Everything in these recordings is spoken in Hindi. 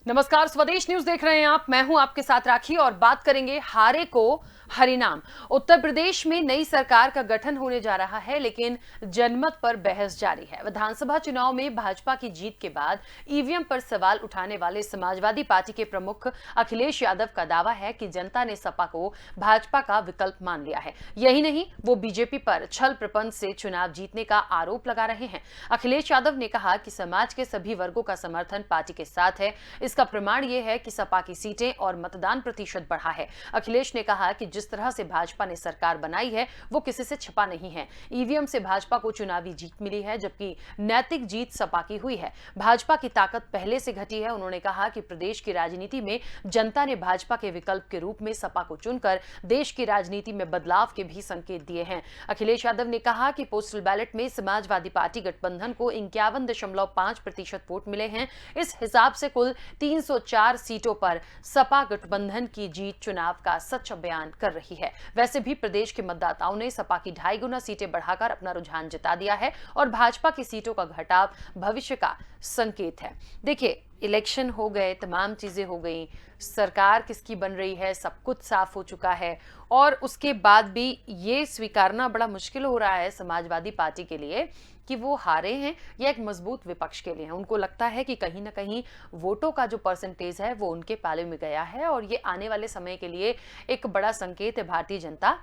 नमस्कार, स्वदेश न्यूज देख रहे हैं आप। मैं हूं आपके साथ राखी और बात करेंगे हारे को हरिनाम। उत्तर प्रदेश में नई सरकार का गठन होने जा रहा है, लेकिन जनमत पर बहस जारी है। विधानसभा चुनाव में भाजपा की जीत के बाद ईवीएम पर सवाल उठाने वाले समाजवादी पार्टी के प्रमुख अखिलेश यादव का दावा है कि जनता ने सपा को भाजपा का विकल्प मान लिया है। यही नहीं, वो बीजेपी पर छल प्रपंच से चुनाव जीतने का आरोप लगा रहे हैं। अखिलेश यादव ने कहा कि समाज के सभी वर्गों का समर्थन पार्टी के साथ है। इसका प्रमाण यह है कि सपा की सीटें और मतदान प्रतिशत बढ़ा है। अखिलेश ने कहा कि जिस तरह से भाजपा ने सरकार बनाई है वो किसी से छिपा नहीं है। ईवीएम से भाजपा को चुनावी जीत मिली है, जबकि नैतिक जीत सपा की हुई है। भाजपा की ताकत पहले से घटी है। उन्होंने कहा कि प्रदेश की राजनीति में जनता ने भाजपा के विकल्प के रूप में सपा को चुनकर देश की राजनीति में बदलाव के भी संकेत दिए हैं। अखिलेश यादव ने कहा कि पोस्टल बैलेट में समाजवादी पार्टी गठबंधन को 51.5% वोट मिले हैं। इस हिसाब से कुल 304 सीटों पर सपा गठबंधन की जीत चुनाव का सच बयान कर रही है। वैसे भी प्रदेश के मतदाताओं ने सपा की 2.5 गुना सीटें बढ़ाकर अपना रुझान जता दिया है और भाजपा की सीटों का घटाव भविष्य का संकेत है। देखिए, इलेक्शन हो गए, तमाम चीजें हो गई, सरकार किसकी बन रही है, सब कुछ साफ हो चुका है और उसके बाद भी ये स्वीकारना बड़ा मुश्किल हो रहा है समाजवादी पार्टी के लिए कि वो हारे हैं या एक मजबूत विपक्ष के लिए हैं। उनको लगता है कि कहीं ना कहीं वोटों का जो परसेंटेज है वो उनके पाले में गया है और ये आने वाले समय के लिए एक बड़ा संकेत है भारतीय जनता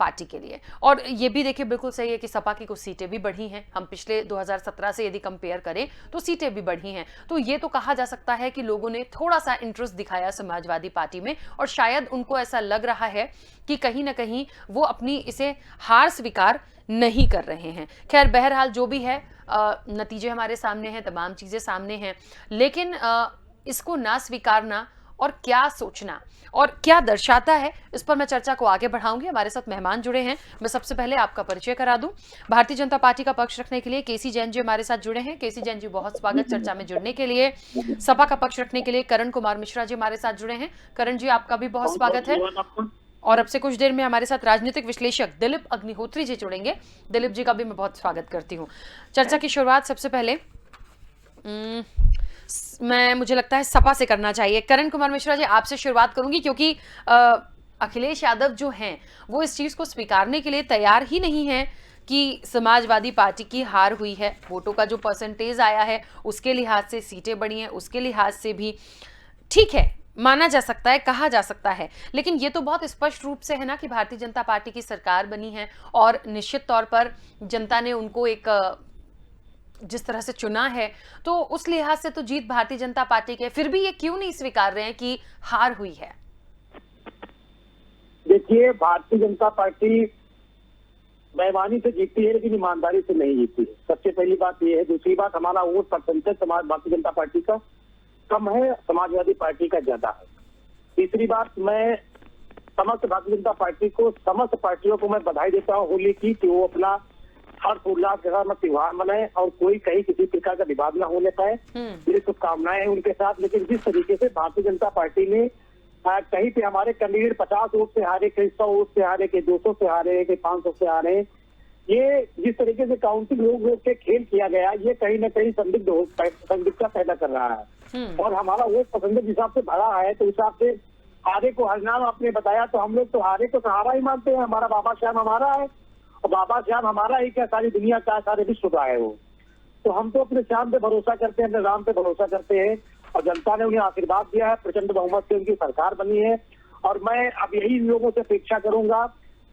पार्टी के लिए। और ये भी देखिए, बिल्कुल सही है कि सपा की कुछ सीटें भी बढ़ी हैं। हम पिछले 2017 से यदि कंपेयर करें तो सीटें भी बढ़ी हैं। तो ये तो कहा जा सकता है कि लोगों ने थोड़ा सा इंटरेस्ट दिखाया समाजवादी पार्टी में और शायद उनको ऐसा लग रहा है कि कहीं ना कहीं वो अपनी इसे हार स्वीकार नहीं कर रहे हैं। खैर, बहरहाल जो भी है, नतीजे हमारे सामने हैं, तमाम चीजें सामने हैं, लेकिन इसको ना स्वीकारना और क्या सोचना और क्या दर्शाता है, इस पर मैं चर्चा को आगे बढ़ाऊंगी। हमारे साथ मेहमान जुड़े हैं। मैं सबसे पहले आपका परिचय करा दूं। भारतीय जनता पार्टी का पक्ष रखने के लिए केसी जैन जी हमारे साथ जुड़े हैं। केसी जैन जी, बहुत स्वागत चर्चा में जुड़ने के लिए। सपा का पक्ष रखने के लिए करण कुमार मिश्रा जी हमारे साथ जुड़े हैं। करण जी, आपका भी बहुत स्वागत है। और अब से कुछ देर में हमारे साथ राजनीतिक विश्लेषक दिलीप अग्निहोत्री जी जुड़ेंगे। दिलीप जी का भी मैं बहुत स्वागत करती हूँ। चर्चा की शुरुआत सबसे पहले मुझे लगता है सपा से करना चाहिए। करण कुमार मिश्रा जी, आपसे शुरुआत करूंगी क्योंकि अखिलेश यादव जो हैं वो इस चीज को स्वीकारने के लिए तैयार ही नहीं है कि समाजवादी पार्टी की हार हुई है। वोटों का जो परसेंटेज आया है उसके लिहाज से, सीटें बढ़ी हैं उसके लिहाज से भी ठीक है, माना जा सकता है, कहा जा सकता है, लेकिन ये तो बहुत स्पष्ट रूप से है ना कि भारतीय जनता पार्टी की सरकार बनी है और निश्चित तौर पर जनता ने उनको एक जिस तरह से चुना है, तो उस लिहाज से तो जीत भारतीय जनता पार्टी के। फिर भी ये क्यों नहीं स्वीकार रहे हैं कि हार हुई है? देखिए, भारतीय जनता पार्टी बेईमानी से जीतती है लेकिन ईमानदारी से नहीं जीतती है। सबसे पहली बात ये है। दूसरी बात, हमारा vote percentage Bharatiya Janata party का कम है, समाजवादी पार्टी का ज्यादा है। तीसरी बात, मैं समस्त भारतीय जनता पार्टी को, समस्त पार्टियों को मैं बधाई देता हूँ होली की, कि वो अपना हर्ष उल्लास के साथ त्योहार मनाए और कोई कहीं किसी प्रकार का विवाद न होने पाए। मेरी शुभकामनाएं हैं उनके साथ। लेकिन जिस तरीके से भारतीय जनता पार्टी ने कहीं पे हमारे कैंडिडेट 50 वोट से हारे, कहीं 100 वोट से हारे, कहीं 200 से हारे, कहीं 500 से हारे, ये जिस तरीके से काउंटिंग लोग के खेल किया गया, ये कहीं ना कहीं संदिग्धता पैदा कर रहा है। और हमारा वोट पसंद जिस हिसाब से भरा है, तो उस हिसाब से हारे को हरिनाम आपने बताया, तो हम लोग तो हारे को सहारा ही मानते हैं। हमारा बाबा श्याम हमारा है और बाबा श्याम हमारा ही क्या, सारी दुनिया का, सारे विश्व का है वो। तो हम तो अपने श्याम पे भरोसा करते हैं, अपने राम पे भरोसा करते हैं और जनता ने उन्हें आशीर्वाद दिया है। प्रचंड बहुमत से उनकी सरकार बनी है और मैं अब यही लोगों से अपेक्षा करूंगा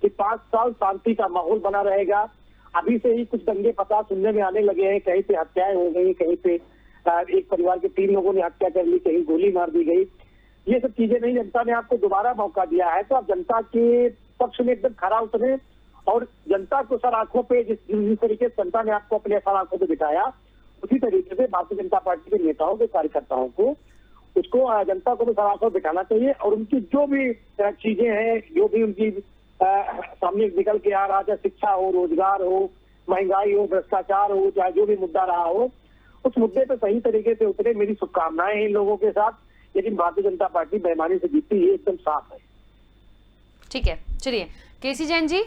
कि 5 साल शांति का माहौल बना रहेगा। अभी से ही कुछ दंगे फसाद सुनने में आने लगे हैं, कहीं पे हत्याएं हो गई, कहीं पे एक परिवार के 3 लोगों ने हत्या कर ली, कहीं गोली मार दी गई। ये सब चीजें नहीं, जनता ने आपको दोबारा मौका दिया है, तो आप जनता के पक्ष में एकदम खरा उतरे और जनता को सर आंखों पे, जिस तरीके से जनता ने आपको अपने सर आंखों पे बिठाया, उसी तरीके से भारतीय जनता पार्टी के नेताओं के कार्यकर्ताओं को, उसको जनता को भी सर आंखों बिठाना चाहिए और उनकी जो भी चीजें हैं, जो भी उनकी सामने निकल के आ रहा, चाहे शिक्षा हो, रोजगार हो, महंगाई हो, भ्रष्टाचार हो, चाहे जो भी मुद्दा रहा हो, उस मुद्दे पे सही तरीके से उतरे। मेरी शुभकामनाएं हैं इन लोगों के साथ। लेकिन भारतीय जनता पार्टी बेईमानी से जीतती है, एकदम साफ है। ठीक है, चलिए केसी जैन जी,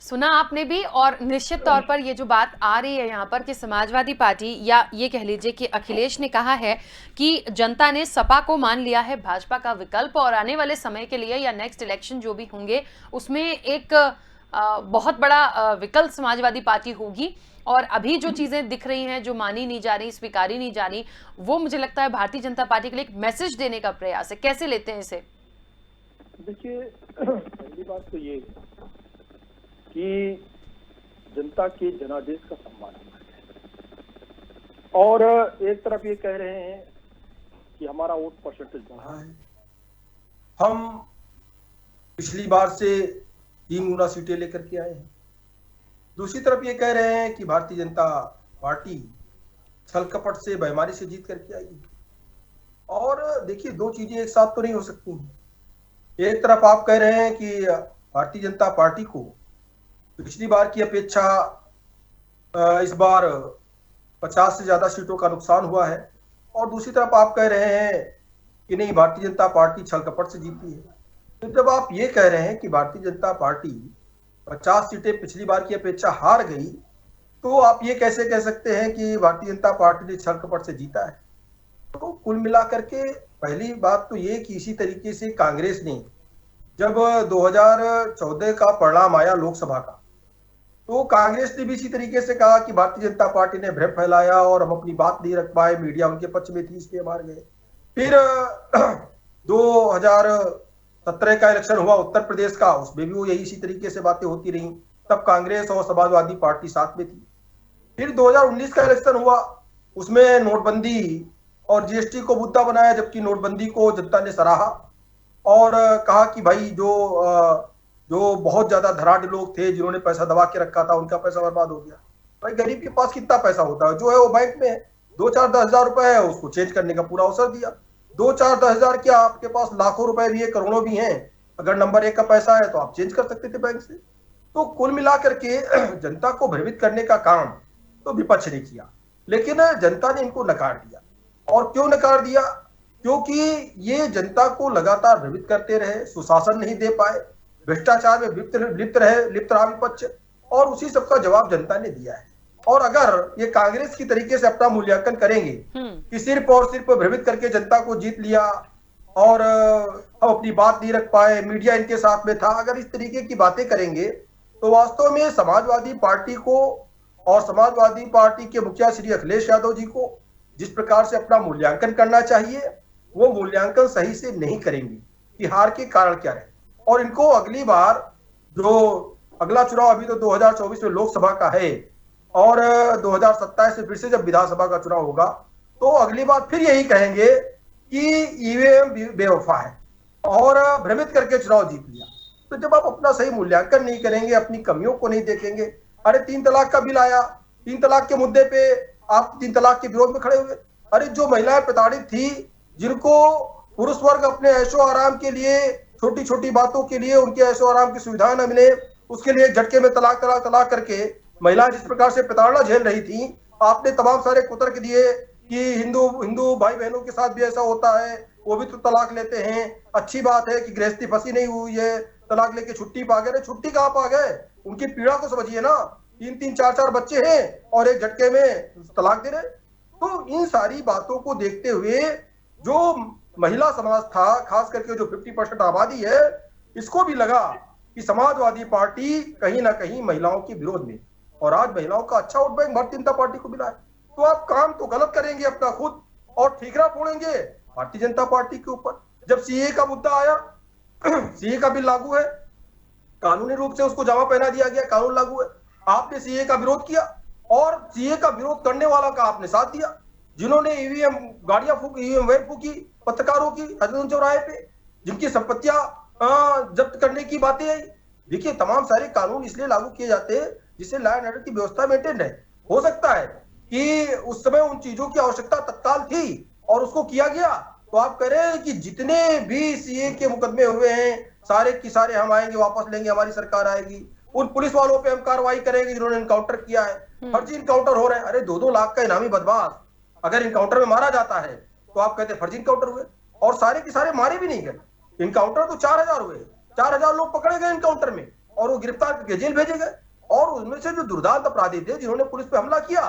सुना आपने भी। और निश्चित तौर पर ये जो बात आ रही है यहाँ पर कि समाजवादी पार्टी, या ये कह लीजिए कि अखिलेश ने कहा है कि जनता ने सपा को मान लिया है भाजपा का विकल्प, और आने वाले समय के लिए या नेक्स्ट इलेक्शन जो भी होंगे उसमें एक बहुत बड़ा विकल्प समाजवादी पार्टी होगी। और अभी जो चीजें दिख रही हैं, जो मानी नहीं जा रही, स्वीकारी नहीं जा रही, वो मुझे लगता है भारतीय जनता पार्टी के लिए एक मैसेज देने का प्रयास है। कैसे लेते हैं इसे? देखिए, पहली बात तो ये कि जनता के जनादेश का सम्मान होना चाहिए, और एक तरफ ये कह रहे हैं कि हमारा वोट परसेंटेज बढ़ा है। हम पिछली बार से 3 गुना सीटें लेकर के आए हैं। दूसरी तरफ ये कह रहे हैं कि भारतीय जनता पार्टी छल कपट से, बेईमानी से जीत करके आई है। और देखिए, दो चीजें एक साथ तो नहीं हो सकती। एक तरफ आप कह रहे हैं कि भारतीय जनता पार्टी को पिछली बार की अपेक्षा इस बार 50 से ज्यादा सीटों का नुकसान हुआ है, और दूसरी तरफ आप कह रहे हैं कि नहीं, भारतीय जनता पार्टी छल कपट से जीती है। तो जब आप ये कह रहे हैं कि भारतीय जनता पार्टी 50 सीटें पिछली बार की अपेक्षा हार गई, तो आप ये कैसे कह सकते हैं कि भारतीय जनता पार्टी ने छल कपट से जीता है? तो कुल मिलाकर के पहली बात तो ये कि इसी तरीके से कांग्रेस ने जब 2014 का परिणाम आया लोकसभा का, तो कांग्रेस ने भी इसी तरीके से कहा कि भारतीय जनता पार्टी ने भ्रम फैलाया और हम अपनी बात नहीं रख पाए, मीडिया उनके पक्ष में थी इसलिए मार गए। फिर 2017 का इलेक्शन हुआ उत्तर प्रदेश का, उसमें भी वो यही इसी तरीके से बातें होती रही, तब कांग्रेस और समाजवादी पार्टी साथ में थी। फिर 2019 का इलेक्शन हुआ, उसमें नोटबंदी और जीएसटी को मुद्दा बनाया, जबकि नोटबंदी को जनता ने सराहा और कहा कि भाई जो बहुत ज्यादा धनाढ़ लोग थे, जिन्होंने पैसा दबा के रखा था, उनका पैसा बर्बाद हो गया। भाई गरीब के पास कितना पैसा होता है, जो है वो बैंक में 2-4-10 रुपए है, उसको चेंज करने का पूरा अवसर दिया। 2-4-10 क्या, आपके पास लाखों रुपए भी है, करोड़ों भी हैं, अगर नंबर 1 का पैसा है तो आप चेंज कर सकते थे बैंक से। तो कुल मिलाकर के जनता को भ्रमित करने का काम तो विपक्ष ने किया, लेकिन जनता ने इनको नकार दिया। और क्यों नकार दिया? क्योंकि ये जनता को लगातार भ्रमित करते रहे, सुशासन नहीं दे पाए, भ्रष्टाचार में लिप्त रहा विपक्ष, और उसी सबका जवाब जनता ने दिया है। और अगर ये कांग्रेस की तरीके से अपना मूल्यांकन करेंगे कि सिर्फ और सिर्फ भ्रमित करके जनता को जीत लिया और हम अपनी बात नहीं रख पाए, मीडिया इनके साथ में था, अगर इस तरीके की बातें करेंगे तो वास्तव में समाजवादी पार्टी को और समाजवादी पार्टी के मुखिया श्री अखिलेश यादव जी को जिस प्रकार से अपना मूल्यांकन करना चाहिए, वो मूल्यांकन सही से नहीं करेंगे कि हार के कारण क्या रहे। और इनको अगली बार, जो अगला चुनाव अभी तो 2024 में लोकसभा का है और 2027 से फिर से जब विधानसभा का चुनाव होगा, तो अगली बार फिर यही कहेंगे कि ईवीएम बेवफा है और भ्रमित करके चुनाव जीत लिया। तो जब आप अपना सही मूल्यांकन नहीं करेंगे, अपनी कमियों को नहीं देखेंगे, अरे 3 तलाक का बिल आया, 3 तलाक के मुद्दे पे आप 3 तलाक के विरोध में खड़े हुए। अरे जो महिलाएं प्रताड़ित थी, जिनको पुरुष वर्ग अपने ऐशो आराम के लिए, छोटी छोटी बातों के लिए उनके ऐशो आराम की सुविधा न मिले, उसके लिए झटके में तलाक करके महिलाएं जिस प्रकार से प्रताड़ना झेल रही थी, आपने तमाम सारे कुतर्क दिए कि हिंदू भाई बहनों के साथ भी ऐसा होता है, वो भी तो तलाक लेते हैं, अच्छी बात है कि गृहस्थी फंसी नहीं हुई है, तलाक लेके छुट्टी पा गए। छुट्टी कहाँ पा गए? उनकी पीड़ा को समझिए ना, 3-3, 4-4 बच्चे हैं और एक झटके में तलाक दे रहे। तो इन सारी बातों को देखते हुए जो महिला समाज था, खास करके जो 50% आबादी है, इसको भी लगा कि समाजवादी पार्टी कहीं ना कहीं महिलाओं के विरोध में, और आज महिलाओं का अच्छा vote bank Bharatiya Janata party को मिला है। तो आप काम तो गलत करेंगे अपना खुद, और ठीकरा फोड़ेंगे भारतीय जनता पार्टी के ऊपर। जब सीए का मुद्दा आया, सीए का बिल लागू है, कानूनी रूप से उसको जामा पहना दिया गया, कानून लागू है, आपने सीए का विरोध किया और सीए का विरोध करने वाला का आपने साथ दिया, जिन्होंने ईवीएम गाड़ियां फूकी, ईवीएम वैन फूकी पत्रकारों की हजरतगंज चौराहे पे, जिनकी संपत्तियां जब्त करने की बातें आई। देखिए, तमाम सारे कानून इसलिए लागू किए जाते हैं जिससे लॉ एंड ऑर्डर की व्यवस्था मेंटेन रहे। हो सकता है कि उस समय उन चीजों की आवश्यकता तत्काल थी और उसको किया गया। तो आप कह रहे हैं कि जितने भी सीए के मुकदमे हुए हैं, सारे की सारे हम आएंगे, वापस लेंगे, हमारी सरकार आएगी, उन पुलिस वालों पे हम कार्रवाई करेंगे जिन्होंने इनकाउंटर किया है। फर्जी इनकाउंटर हो रहे हैं। अरे 2-2 लाख का इनामी बदमाश अगर इनकाउंटर में मारा जाता है तो आप कहते हैं फर्जी इनकाउंटर हुए, और सारे के सारे मारे भी नहीं गए। इनकाउंटर तो 4000 हुए, 4000 लोग पकड़े गए इनकाउंटर में, और वो गिरफ्तार करके जेल भेजे गए। और उनमें से जो दुर्दांत अपराधी थे जिन्होंने पुलिस पे हमला किया,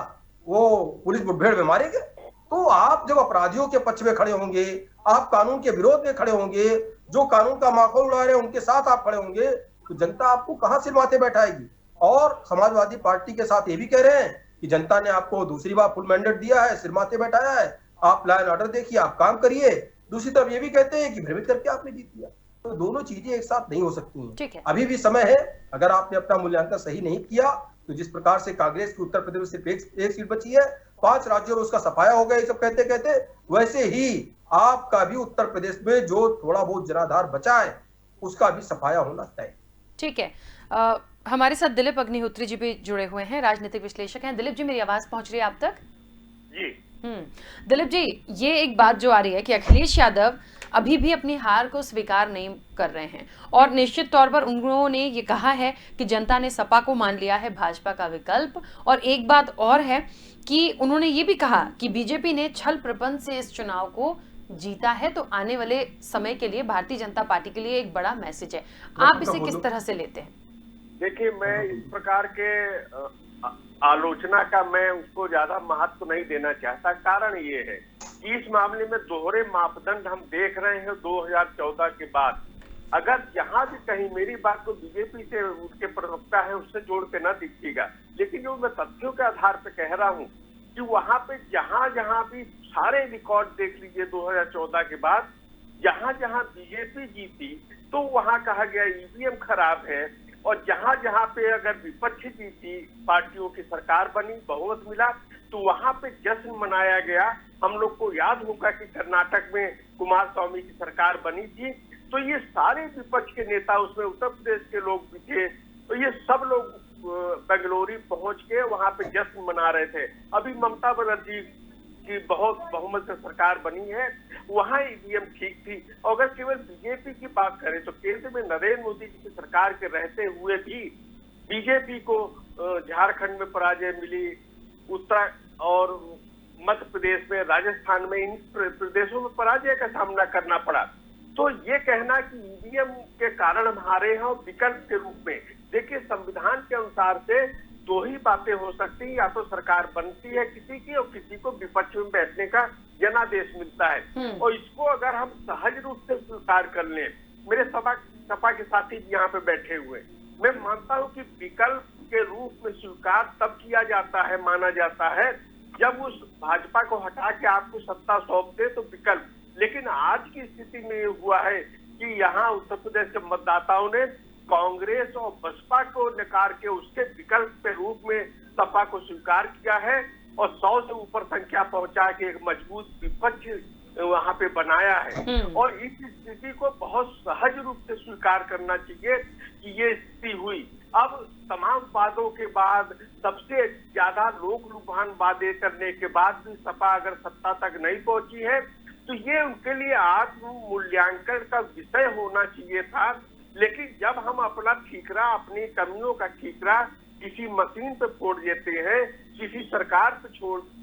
वो पुलिस मुठभेड़ में मारे गए। तो आप जब अपराधियों के पक्ष में खड़े होंगे, आप कानून के विरोध में खड़े होंगे, जो कानून का माखौल उड़ा रहे हैं उनके साथ आप खड़े होंगे, तो जनता आपको कहां सिर माथे बैठाएगी। और समाजवादी पार्टी के साथ ये भी कह रहे हैं कि जनता ने आपको दूसरी बार फुल मैंडेट दिया है, सिर माथे बैठाया है, आप लॉ एंड ऑर्डर देखिए, आप काम करिए। दूसरी तरफ ये भी कहते हैं कि भ्रमित करके आपने जीत लिया। तो दोनों चीजें एक साथ नहीं हो सकती हैं। ठीक है। अभी भी समय है, अगर आपने अपना मूल्यांकन सही नहीं किया तो जिस प्रकार से कांग्रेस की उत्तर प्रदेश में सिर्फ एक सीट बची है, 5 राज्यों में उसका सफाया हो गया ये सब कहते कहते, वैसे ही आपका भी उत्तर प्रदेश में जो थोड़ा बहुत जनाधार बचा है उसका भी सफाया होना तय। ठीक है। हमारे साथ दिलीप अग्निहोत्री जी भी जुड़े हुए हैं, राजनीतिक विश्लेषक हैं। दिलीप जी, मेरी आवाज पहुंच रही है आप तक? जी। दिलीप जी, ये एक बात जो आ रही है कि अखिलेश यादव अभी भी अपनी हार को स्वीकार नहीं कर रहे हैं और निश्चित तौर पर उन्होंने ये कहा है कि जनता ने सपा को मान लिया है भाजपा का विकल्प। और एक बात और है कि उन्होंने ये भी कहा कि बीजेपी ने छल प्रपंच से इस चुनाव को जीता है, तो आने वाले समय के लिए भारतीय जनता पार्टी के लिए एक बड़ा मैसेज है। आप इसे किस तरह से लेते हैं? देखिए, मैं इस प्रकार के आलोचना का मैं उसको ज्यादा महत्व नहीं देना चाहता। कारण ये है कि इस मामले में दोहरे मापदंड हम देख रहे हैं 2014 के बाद। अगर जहां भी कहीं मेरी बात को बीजेपी से उसके प्रवक्ता है उससे जोड़ के न दिखेगा, लेकिन जो मैं तथ्यों के आधार पर कह रहा हूं कि वहां पे जहां जहां भी सारे रिकॉर्ड देख लीजिए 2014 के बाद, जहां जहां बीजेपी जीती तो वहां कहा गया ईवीएम खराब है, और जहां जहां पे अगर विपक्ष जीती, पार्टियों की सरकार बनी, बहुमत मिला, तो वहां पे जश्न मनाया गया। हम लोग को याद होगा कि कर्नाटक में कुमार स्वामी की सरकार बनी थी, तो ये सारे विपक्ष के नेता, उसमें उत्तर प्रदेश के लोग भी थे, तो ये सब लोग बेंगलुरु पहुंच के वहां पे जश्न मना रहे थे। अभी ममता बनर्जी की बहुत बहुमत से सरकार बनी है, वहां ईवीएम ठीक थी। और अगर केवल बीजेपी की बात करें तो केंद्र में नरेंद्र मोदी जी की सरकार के रहते हुए भी बीजेपी को झारखंड में पराजय मिली, उत्तर और मध्य प्रदेश में, राजस्थान में, इन प्रदेशों में पराजय का सामना करना पड़ा। तो ये कहना कि ईवीएम के कारण हम हारे हैं और विकल्प के रूप में, देखिए संविधान के अनुसार से दो ही बातें हो सकती हैं, या तो सरकार बनती है किसी की और किसी को विपक्ष में बैठने का जनादेश मिलता है। और इसको अगर हम सहज रूप से स्वीकार कर लें, मेरे सपा के साथी यहाँ पे बैठे हुए, मैं मानता हूँ कि विकल्प के रूप में स्वीकार तब किया जाता है, माना जाता है, जब उस भाजपा को हटा के आपको सत्ता सौंप दे तो विकल्प। लेकिन आज की स्थिति में ये हुआ है कि यहाँ उत्तर प्रदेश के मतदाताओं ने कांग्रेस और बसपा को नकार के उसके विकल्प के रूप में सपा को स्वीकार किया है और 100 से ऊपर संख्या पहुंचा के एक मजबूत विपक्ष वहां पे बनाया है। और इस स्थिति को बहुत सहज रूप से स्वीकार करना चाहिए कि ये स्थिति हुई। अब तमाम वादों के बाद, सबसे ज्यादा लोक लुभान वादे करने के बाद भी सपा अगर सत्ता तक नहीं पहुंची है तो ये उनके लिए आत्म मूल्यांकन का विषय होना चाहिए था। लेकिन जब हम अपना ठीकरा, अपनी कमियों का ठीकरा किसी मशीन पे फोड़ देते हैं, किसी सरकार पे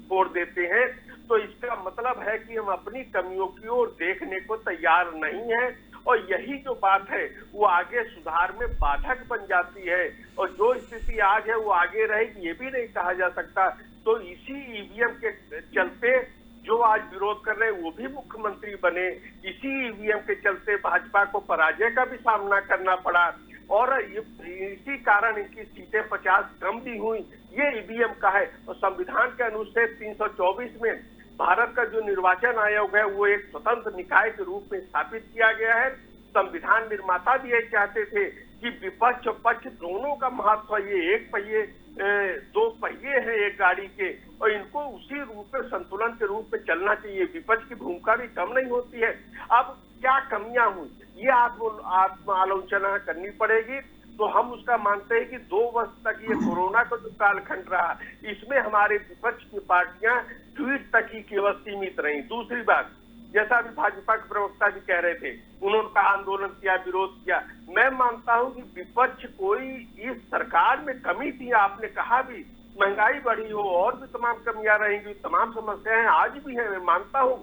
फोड़ देते हैं, तो इसका मतलब है कि हम अपनी कमियों की ओर देखने को तैयार नहीं है। और यही जो बात है वो आगे सुधार में बाधक बन जाती है, और जो स्थिति आज है वो आगे रहेगी ये भी नहीं कहा जा सकता। तो इसी ईवीएम के चलते जो आज विरोध कर रहे हैं वो भी मुख्यमंत्री बने, इसी ईवीएम के चलते भाजपा को पराजय का भी सामना करना पड़ा, और इसी कारण इनकी सीटें 50 कम भी हुई, ये ईवीएम का है। और संविधान के अनुच्छेद 324 में भारत का जो निर्वाचन आयोग है वो एक स्वतंत्र निकाय के रूप में स्थापित किया गया है। संविधान निर्माता भी ये चाहते थे कि विपक्ष और पक्ष दोनों का महत्व, ये एक पहिए दो पहिए हैं एक गाड़ी के, और इनको उसी रूप में संतुलन के रूप में चलना चाहिए। विपक्ष की भूमिका भी कम नहीं होती है। अब क्या कमियां हुई ये आत्म आलोचना करनी पड़ेगी। तो हम उसका मानते हैं कि 2 वर्ष तक ये कोरोना का जो कालखंड रहा, इसमें हमारे विपक्ष की पार्टियां ट्वीट तक ही केवल सीमित रही। दूसरी बात, जैसा भी भाजपा के प्रवक्ता भी कह रहे थे, उन्होंने कहा आंदोलन किया, विरोध किया। मैं मानता हूं कि विपक्ष कोई इस सरकार में कमी थी, आपने कहा भी महंगाई बढ़ी हो और भी तमाम कमियां रहेंगी, तमाम समस्याएं आज भी हैं, मैं मानता हूं।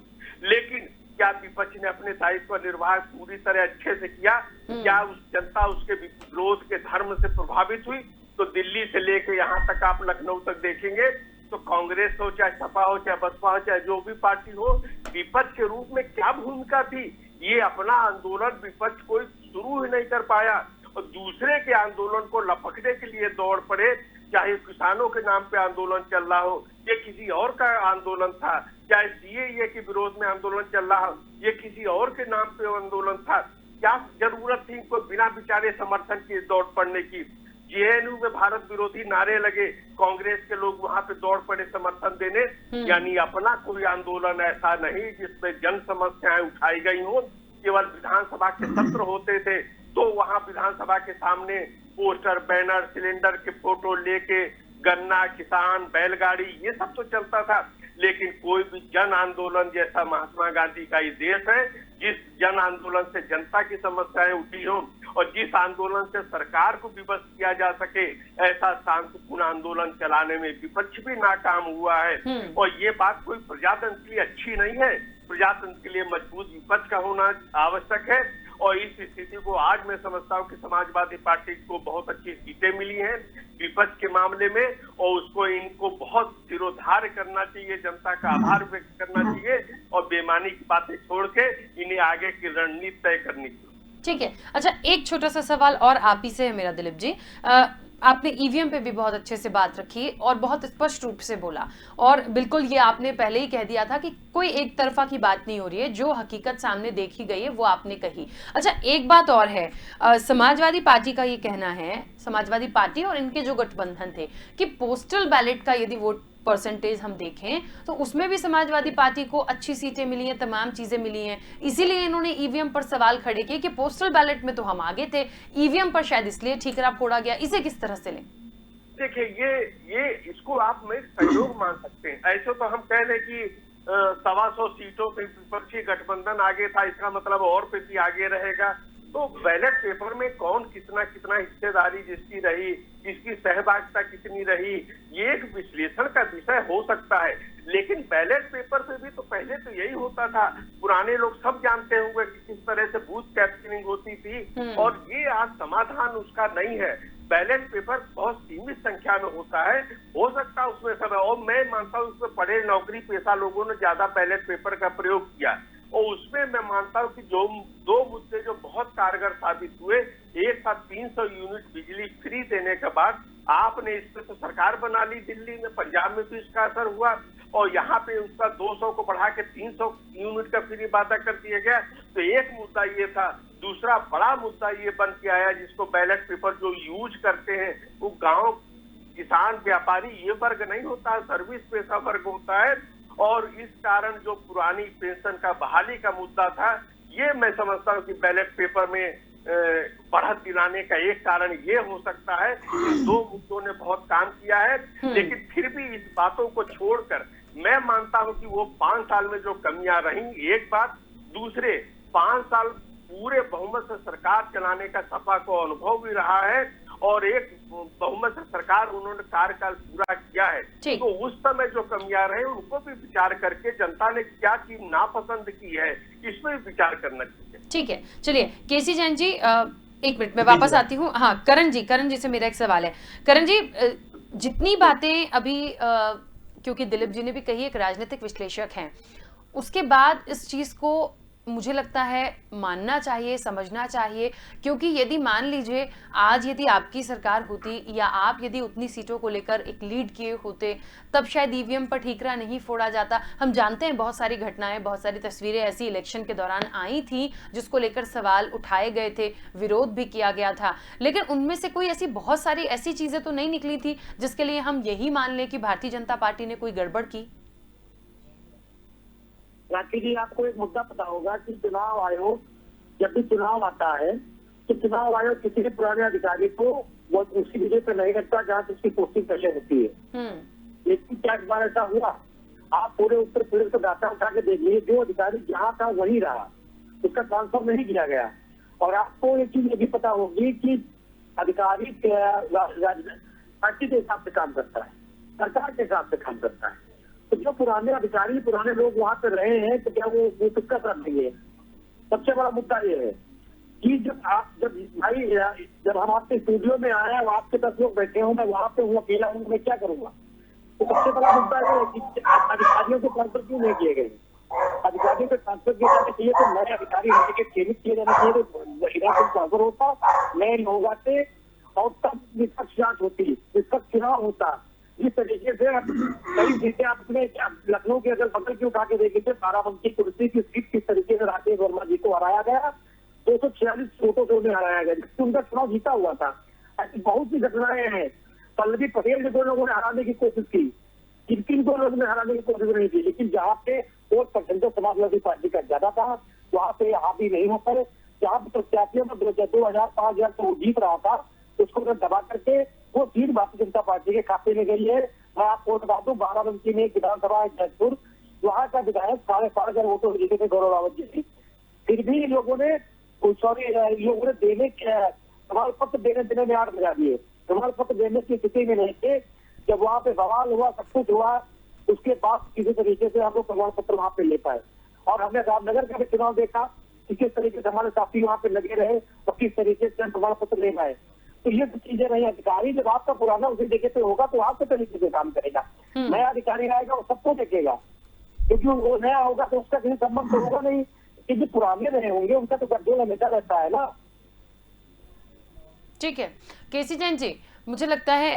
लेकिन क्या विपक्ष ने अपने दायित्व निर्वाह पूरी तरह अच्छे से किया? क्या उस जनता उसके विरोध के धर्म से प्रभावित हुई? तो दिल्ली से लेके यहाँ तक आप लखनऊ तक देखेंगे तो कांग्रेस हो, चाहे सपा हो, चाहे बसपा हो, चाहे जो भी पार्टी हो, विपक्ष के रूप में क्या भूमिका थी? ये अपना आंदोलन विपक्ष कोई शुरू ही नहीं कर पाया और दूसरे के आंदोलन को लपकने के लिए दौड़ पड़े। चाहे किसानों के नाम पे आंदोलन चल रहा हो, ये किसी और का आंदोलन था, चाहे सीएए के विरोध में आंदोलन चल रहा हो, ये किसी और के नाम पे आंदोलन था। क्या जरूरत थी इनको बिना विचारे समर्थन की दौड़ पड़ने की? जेएनयू में भारत विरोधी नारे लगे, कांग्रेस के लोग वहां पे दौड़ पड़े समर्थन देने। यानी अपना कोई आंदोलन ऐसा नहीं जिसमें जन समस्याएं उठाई गई हो। केवल विधानसभा के सत्र होते थे तो वहां विधानसभा के सामने पोस्टर, बैनर, सिलेंडर के फोटो लेके गन्ना, किसान, बैलगाड़ी, ये सब तो चलता था, लेकिन कोई भी जन आंदोलन जैसा महात्मा गांधी का ये देश है, जिस जन आंदोलन से जनता की समस्याएं उठी हों और जिस आंदोलन से सरकार को विवश किया जा सके, ऐसा शांतिपूर्ण आंदोलन चलाने में विपक्ष भी नाकाम हुआ है। और ये बात कोई प्रजातंत्र के लिए अच्छी नहीं है। प्रजातंत्र के लिए मजबूत विपक्ष का होना आवश्यक है और इस स्थिति को आज मैं समझता हूँ कि समाजवादी पार्टी को बहुत अच्छी सीटें मिली हैं विपक्ष के मामले में और उसको इनको बहुत सिरोधार्य करना चाहिए, जनता का आभार व्यक्त करना चाहिए और बेईमानी की बातें छोड़ के इन्हें आगे की रणनीति तय करनी चाहिए। ठीक है, अच्छा एक छोटा सा सवाल और आप ही से है मेरा दिलीप जी। आपने ईवीएम पे भी बहुत अच्छे से बात रखी और बहुत स्पष्ट रूप से बोला और बिल्कुल ये आपने पहले ही कह दिया था कि कोई एक तरफा की बात नहीं हो रही है, जो हकीकत सामने देखी गई है वो आपने कही। अच्छा एक बात और है, समाजवादी पार्टी का ये कहना है, समाजवादी पार्टी और इनके जो गठबंधन थे, कि पोस्टल बैलेट का यदि वोट परसेंटेज हम देखें तो उसमें भी समाजवादी पार्टी को अच्छी सीटें मिली हैं, तमाम चीजें मिली हैं। इसीलिए इन्होंने ईवीएम पर सवाल खड़े किए कि पोस्टल बैलेट में तो हम आगे थे, ईवीएम पर शायद इसलिए ठीकरा फोड़ा गया। इसे किस तरह से लें? देखिए ये इसको आप में सहयोग मान सकते हैं। ऐसे तो हम कह रहे कि 125 सीटों पे विपक्षी गठबंधन आगे था, इसका मतलब और पे भी आगे रहेगा। तो बैलेट पेपर में कौन कितना हिस्सेदारी जिसकी रही, इसकी सहभागिता कितनी रही, ये एक विश्लेषण का विषय हो सकता है। लेकिन बैलेट पेपर पे भी तो पहले तो यही होता था, पुराने लोग सब जानते होंगे कि किस तरह से बूथ कैप्चरिंग होती थी और ये आज समाधान उसका नहीं है। बैलेट पेपर बहुत सीमित संख्या में होता है, हो सकता है उसमें सब, और मैं मानता हूँ उसमें पढ़े नौकरी पेशा लोगों ने ज्यादा बैलेट पेपर का प्रयोग किया और उसमें मैं मानता हूँ कि जो दो मुद्दे जो बहुत कारगर साबित हुए, एक था 300 यूनिट बिजली फ्री देने के बाद आपने इस पे तो सरकार बना ली दिल्ली में, पंजाब में भी इसका असर हुआ और यहाँ पे उसका 200 को बढ़ा के 300 यूनिट का फ्री वादा कर दिया गया। तो एक मुद्दा ये था। दूसरा बड़ा मुद्दा ये बन के आया जिसको बैलेट पेपर जो यूज करते हैं वो गाँव किसान व्यापारी ये वर्ग नहीं होता, सर्विस पेशा वर्ग होता है और इस कारण जो पुरानी पेंशन का बहाली का मुद्दा था, ये मैं समझता हूँ कि बैलेट पेपर में बढ़त दिलाने का एक कारण ये हो सकता है। दो मुद्दों ने बहुत काम किया है, लेकिन फिर भी इस बातों को छोड़कर मैं मानता हूँ कि वो 5 साल में जो कमियां रही, एक बात, दूसरे 5 साल पूरे बहुमत से सरकार चलाने का सपा को अनुभव भी रहा है और एक बहुमत से सरकार उन्होंने कार्यकाल पूरा किया है। तो उस समय जो कमियां रहे उनको भी विचार करके जनता ने क्या चीज नापसंद की है इसमें भी विचार करना चाहिए। ठीक है, चलिए केसी जैन जी एक मिनट मैं वापस आती हूँ। हाँ करण जी से मेरा एक सवाल है। करण जी, जितनी बातें अभी क्योंकि दिलीप जी ने भी कही, एक राजनीतिक विश्लेषक हैं, उसके बाद इस चीज को मुझे लगता है मानना चाहिए, समझना चाहिए, क्योंकि यदि मान लीजिए आज यदि आपकी सरकार होती या आप यदि उतनी सीटों को लेकर एक लीड किए होते तब शायद ईवीएम पर ठीकरा नहीं फोड़ा जाता। हम जानते हैं बहुत सारी घटनाएं, बहुत सारी तस्वीरें ऐसी इलेक्शन के दौरान आई थी जिसको लेकर सवाल उठाए गए थे, विरोध भी किया गया था, लेकिन उनमें से कोई ऐसी बहुत सारी ऐसी चीजें तो नहीं निकली थी जिसके लिए हम यही मान लें कि भारतीय जनता पार्टी ने कोई गड़बड़ की। राखी जी, आपको एक मुद्दा पता होगा कि चुनाव आयोग जब भी चुनाव आता है तो चुनाव आयोग किसी भी पुराने अधिकारी को वो उसी विजय पे नहीं रखता जहाँ से उसकी पोस्टिंग पहले होती है। लेकिन क्या इस बार ऐसा हुआ? आप पूरे उत्तर प्रदेश का डाटा उठा के देखिए, जो अधिकारी जहाँ था वही रहा, उसका ट्रांसफर नहीं किया गया। और आपको एक चीज ये भी पता होगी कि अधिकारी पार्टी के हिसाब से काम करता है, सरकार के हिसाब से काम करता है। तो जो पुराने अधिकारी, पुराने लोग वहां पे रहे हैं, तो क्या वो किसका साथ देंगे? सबसे बड़ा मुद्दा ये है कि जब हम आपके स्टूडियो में आए हैं, आपके 10 लोग बैठे हों, मैं वहां पे हूँ, अकेला हूँ, मैं क्या करूंगा? तो सबसे बड़ा मुद्दा ये है कि अधिकारियों को ट्रांसफर क्यों नहीं किए गए? अधिकारियों को ट्रांसफर किए जाने चाहिए, तो नए अधिकारी होने के चयनित किए जाने चाहिए, तो ट्रांसफर होता, नए लोग आते और तब निष्पक्ष जांच होती, निष्पक्ष चुनाव होता। जिस तरीके से कई सीटें आपने लखनऊ के अगर बगल की उठा के देखे थे, बाराबंकी कुर्सी की सीट किस तरीके से राकेश वर्मा जी को हराया गया, 246 वोटों से उन्हें हराया गया, जिससे उनका चुनाव जीता हुआ था। ऐसी बहुत सी घटनाएं हैं। पल्लवी पटेल ने 2 लोगों ने हराने की कोशिश की, किन 2 लोगों ने हराने की कोशिश नहीं की, लेकिन जहाँ पे वोट परसेंटेज समाजवादी पार्टी का ज्यादा था, वहाँ पे हावी नहीं हो पाए। जहाँ पे प्रत्याशियों में 2000, 5000 तो वो जीत रहा था, उसको दबा करके वो सीट भारतीय जनता पार्टी के खाते में गई है। मैं आपको बता दूं, बाराबंकी में एक विधानसभा है जयपुर, वहाँ का विधायक 5,500 वोटों से जीते थे, गौरव रावत जी। फिर भी लोगों ने देने प्रमाण पत्र देने में 8 बजा दिए। प्रमाण पत्र देने की स्थिति में नहीं थे। जब वहाँ पे बवाल हुआ, सब कुछ हुआ, उसके बाद किसी तरीके से हम लोग प्रमाण पत्र वहाँ पे ले पाए। और हमने रामनगर का भी चुनाव देखा कि किस तरीके से हमारे साथी वहाँ पे लगे रहे और किस तरीके से हम प्रमाण पत्र ले पाए। तो ये सब चीजें नहीं। अधिकारी जब आपका पुराना उसी जगह पे होगा तो आपके तरीके से काम करेगा। नया अधिकारी आएगा, वो सबको देखेगा, क्योंकि वो नया होगा तो उसका कहीं संबंध तो होगा नहीं। कि जो पुराने रहे होंगे उनका तो गठजोड़ हमेशा रहता है ना। ठीक है केसी जैन जी, मुझे लगता है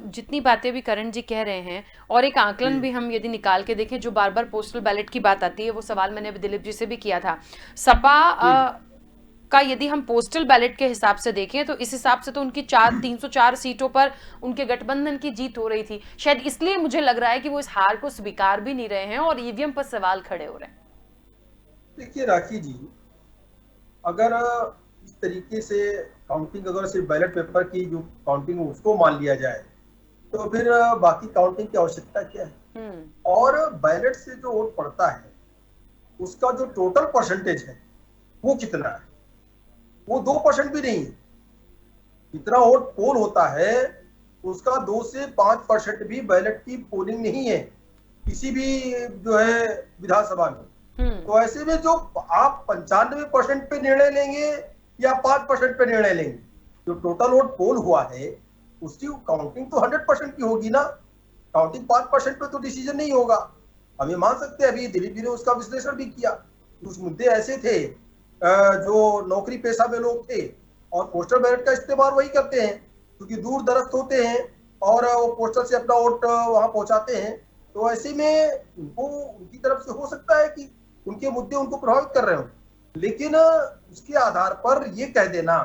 जितनी बातें भी करण जी कह रहे हैं, और एक आकलन भी हम यदि निकाल के देखें, जो बार बार पोस्टल बैलेट की बात आती है, वो सवाल मैंने अभी दिलीप जी से भी किया था। सपा का यदि हम पोस्टल बैलेट के हिसाब से देखें तो इस हिसाब से तो उनकी 304 सीटों पर उनके गठबंधन की जीत हो रही थी। शायद इसलिए मुझे लग रहा है कि वो इस हार को स्वीकार भी नहीं रहे हैं और ईवीएम पर सवाल खड़े हो रहे हैं। देखिए राखी जी, अगर इस तरीके से काउंटिंग, अगर सिर्फ बैलेट पेपर की जो काउंटिंग उसको मान लिया जाए तो फिर बाकी काउंटिंग की आवश्यकता क्या है? और बैलेट से जो वोट पड़ता है उसका जो टोटल परसेंटेज है वो कितना है? वो 2% भी नहीं है। जितना वोट पोल होता है उसका 2 से 5% भी बैलेट की पोलिंग नहीं है किसी भी जो है विधानसभा में। तो ऐसे में जो आप 95% पे निर्णय लेंगे या 5% पे निर्णय लेंगे, जो टोटल वोट पोल हुआ है उसकी काउंटिंग तो 100% की होगी ना। काउंटिंग 5% पे तो डिसीजन नहीं होगा। हम ये मान सकते हैं, अभी दिलीप जी ने उसका विश्लेषण भी किया। कुछ मुद्दे ऐसे थे जो नौकरी पेशा में लोग थे और पोस्टल बैलेट का इस्तेमाल वही करते हैं क्योंकि दूर दराज होते हैं और वो पोस्टल से अपना वोट वहां पहुंचाते हैं। तो ऐसे में उनको उनकी तरफ से हो सकता है कि उनके मुद्दे उनको प्रभावित कर रहे हो, लेकिन उसके आधार पर ये कह देना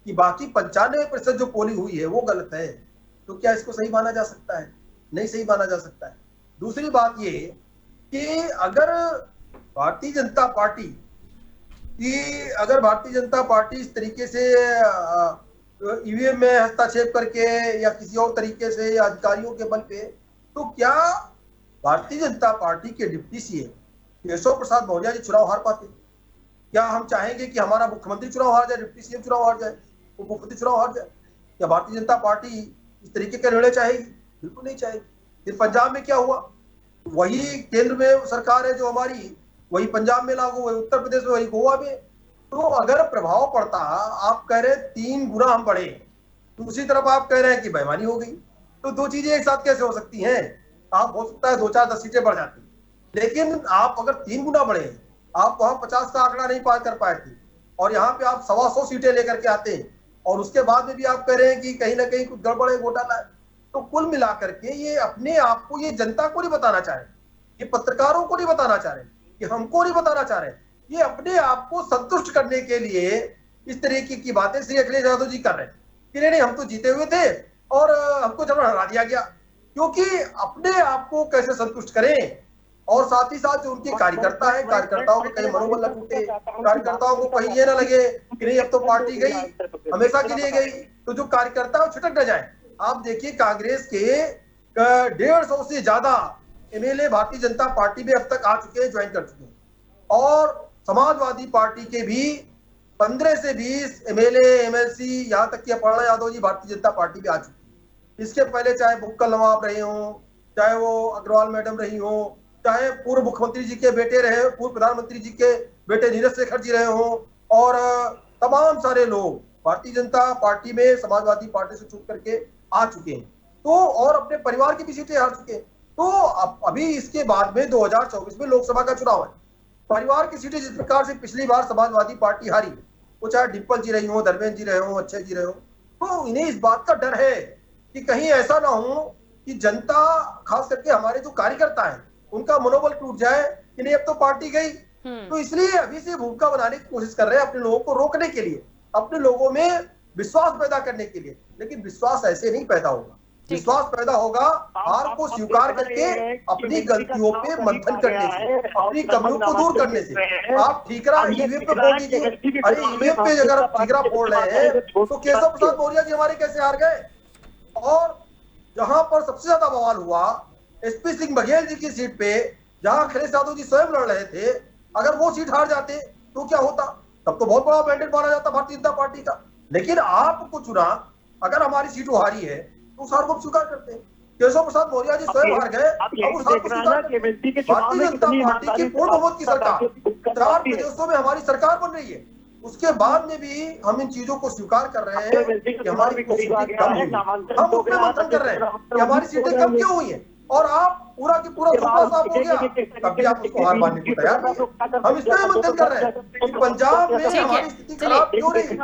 कि बाकी 95% जो पोलिंग हुई है वो गलत है, तो क्या इसको सही माना जा सकता है? नहीं सही माना जा सकता है। दूसरी बात ये कि अगर भारतीय जनता पार्टी इस तरीके से ईवीएम में हस्तक्षेप करके या किसी और तरीके से या अधिकारियों के बल पे, तो क्या भारतीय जनता पार्टी के डिप्टी सीएम केशव प्रसाद मौर्य जी चुनाव हार पाते? क्या हम चाहेंगे कि हमारा मुख्यमंत्री चुनाव हार जाए, डिप्टी सीएम चुनाव हार जाए, उप मुख्यमंत्री चुनाव हार जाए? क्या भारतीय जनता पार्टी इस तरीके का निर्णय चाहेगी? बिल्कुल नहीं चाहेगी। फिर पंजाब में क्या हुआ? वही केंद्र में सरकार है जो हमारी, वही पंजाब में लागू है, उत्तर प्रदेश में, वही गोवा में। तो अगर प्रभाव पड़ता, आप कह रहे 3 गुना हम बढ़े, दूसरी तरफ आप कह रहे हैं कि बेईमानी हो गई, तो 2 चीजें एक साथ कैसे हो सकती हैं? आप हो सकता है 2-4-10 सीटें बढ़ जाती, लेकिन आप अगर 3 गुना बढ़े, आप वहां 50 का आंकड़ा नहीं पार कर पाए थे और यहाँ पे आप 125 सीटें लेकर के आते हैं और उसके बाद में भी आप कह रहे हैं कि कहीं ना कहीं कुछ गड़बड़ है, घोटाला है। तो कुल मिलाकर के ये अपने आप को, ये जनता को नहीं बताना चाह रहे, ये पत्रकारों को नहीं बताना चाह रहे, ये हमको नहीं बताना चाह रहे, ये अपने आप को संतुष्ट करने के लिए इस तरीके की बातें श्री अखिलेश यादव जी कर रहे हैं कि नहीं हम तो जीते हुए थे और हमको जब हरा दिया गया। क्योंकि अपने आप को कैसे संतुष्ट करें और साथ ही साथ जो उनके कार्यकर्ता है, कार्यकर्ताओं को कहीं मनोबल न टूटे, कार्यकर्ताओं को कहीं ये ना लगे कि नहीं अब तो पार्टी गई, हमेशा के लिए गई, तो जो कार्यकर्ता छुटक न जाए। आप देखिए कांग्रेस के 150 से ज्यादा एमएलए भारतीय जनता पार्टी में अब तक आ चुके हैं, ज्वाइन कर चुके हैं, और समाजवादी पार्टी के भी 15 से 20 एमएलए एमएलसी, यहाँ तक कि अपर्णा यादव जी भारतीय जनता पार्टी में आ चुकी है। इसके पहले चाहे बुक्कल नवाब रहे हों चाहे वो अग्रवाल मैडम रही हो, चाहे पूर्व मुख्यमंत्री जी के बेटे रहे, पूर्व प्रधानमंत्री जी के बेटे नीरज शेखर जी रहे हो, और तमाम सारे लोग भारतीय जनता पार्टी में समाजवादी पार्टी से छूट करके आ चुके हैं, तो और अपने परिवार की भी सीटें हार चुके हैं। तो अभी इसके बाद में 2024 में लोकसभा का चुनाव है, परिवार की सीटें जिस प्रकार से पिछली बार समाजवादी पार्टी हारी, वो चाहे डिम्पल जी रही हो, धर्मेंद्र जी रहे हो, अक्षय जी रहे हो, तो इन्हें इस बात का डर है कि कहीं ऐसा ना हो कि जनता, खास करके हमारे जो कार्यकर्ता हैं, उनका मनोबल टूट जाए कि नहीं अब तो पार्टी गई। तो इसलिए अभी से भूमिका बनाने की कोशिश कर रहे हैं अपने लोगों को रोकने के लिए, अपने लोगों में विश्वास पैदा करने के लिए। लेकिन विश्वास ऐसे नहीं पैदा होगा, विश्वास पैदा होगा हार को स्वीकार करके अपनी गलतियों पे मंथन करने से, अपनी कमियों को दूर करने से। आप ठीकरा ईवीएम पे फोड़ दीजिए, अरे ईवीएम पे अगर आप ठीकरा फोड़ रहे हैं तो केशव प्रसाद मौर्य जी हमारे कैसे हार गए? और जहां पर सबसे ज्यादा बवाल हुआ एसपी सिंह बघेल जी की सीट पे, जहां अखिलेश यादव जी स्वयं लड़ रहे थे, अगर वो सीट हार जाते तो क्या होता? तब तो बहुत बड़ा मैंडेट माना जाता भारतीय जनता पार्टी का। लेकिन आपको चुना, अगर हमारी सीट हारी है तो उस हार को स्वीकार करते हैं। केशव प्रसाद मौर्य जी स्वयं हार गए, अब उस हार को स्वीकार करते हैं। भारतीय जनता पार्टी की पूर्ण बहुमत की सरकार, 4 प्रदेशों में हमारी सरकार बन रही है, उसके बाद में भी हम इन चीजों को स्वीकार कर रहे हैं कि हमारी सीटें कम हुई। हम उसमें मंथन कर रहे हैं कि हमारी सीटें कम क्यों हुई है, और आप पूरा की पूरा सुपड़ा साफ हो गया, तब भी आप उसको हार मानने को तैयार नहीं। हम इसमें मंथन कर रहे हैं कि पंजाब में हमारी स्थिति खराब क्यों रही,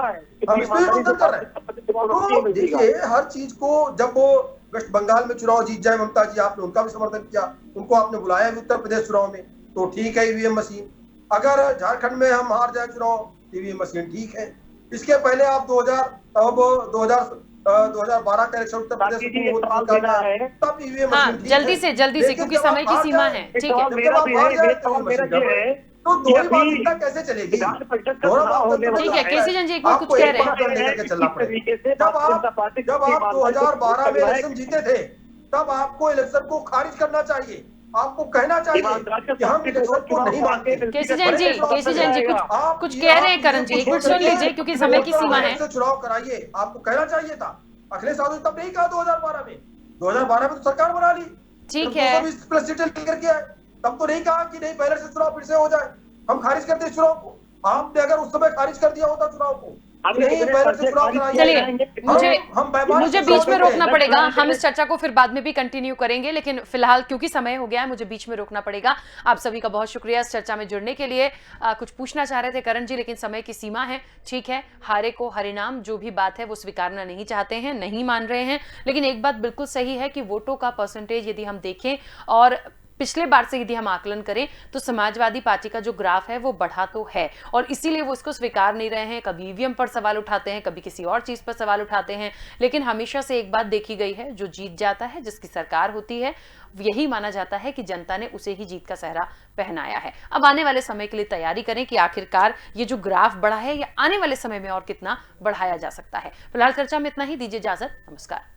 हम इसमें मंथन कर रहे हैं। तो देखिए, हर चीज को, जब वो वेस्ट बंगाल में चुनाव जीत जाए ममता जी, आपने उनका भी समर्थन किया, उनको आपने बुलाया भी उत्तर प्रदेश चुनाव में, तो ठीक है ईवीएम मशीन। अगर झारखंड में हम हार जाए चुनाव, ईवीएम मशीन ठीक है। इसके पहले आप 2012 का इलेक्शन उत्तर प्रदेश में, तब ईवीएम मशीन ठीक है। जल्दी से क्योंकि समय की सीमा है। ठीक है, तो दोहरी कैसे चलेगी? ठीक है, केसी जैन जी एक बार कुछ कह रहे हैं। जब आप 2012 में इलेक्शन जीते थे, तब आपको इलेक्शन को खारिज करना चाहिए, आपको कहना चाहिए कि हम इलेक्शन को नहीं मानते। केसी जैन जी कुछ कह रहे हैं। करण जी एक मिनट सुन लीजिए क्योंकि समय की सीमा है। चुनाव कराइए, आपको कहना चाहिए था। अखिलेश यादव तब नहीं कहा 2012 में, 2012 में तो सरकार बना ली, ठीक है, 220 प्लस सीटें लेकर के आए, तब तो नहीं कहा कि नहीं पहले से चुनाव फिर से हो जाए, हम खारिज करते चुनाव को। आपने अगर उस समय खारिज कर दिया होता चुनाव को, चलिए मुझे बीच में रोकना पड़ेगा। हम इस चर्चा को फिर बाद में भी कंटिन्यू करेंगे, लेकिन फिलहाल क्योंकि समय हो गया है मुझे बीच में रोकना पड़ेगा। आप सभी का बहुत शुक्रिया इस चर्चा में जुड़ने के लिए। कुछ पूछना चाह रहे थे करण जी, लेकिन समय की सीमा है। ठीक है, हारे को हरिनाम, जो भी बात है वो स्वीकारना नहीं चाहते हैं, नहीं मान रहे हैं। लेकिन एक बात बिल्कुल सही है कि वोटों का परसेंटेज यदि हम देखें और पिछले बार से यदि हम आकलन करें तो समाजवादी पार्टी का जो ग्राफ है वो बढ़ा तो है, और इसीलिए वो इसको स्वीकार नहीं रहे हैं। कभी ईवीएम पर सवाल उठाते हैं, कभी किसी और चीज पर सवाल उठाते हैं, लेकिन हमेशा से एक बात देखी गई है, जो जीत जाता है, जिसकी सरकार होती है, यही माना जाता है कि जनता ने उसे ही जीत का सहरा पहनाया है। अब आने वाले समय के लिए तैयारी करें कि आखिरकार ये जो ग्राफ बढ़ा है, या आने वाले समय में और कितना बढ़ाया जा सकता है। फिलहाल चर्चा में इतना ही, दीजिए इजाजत, नमस्कार।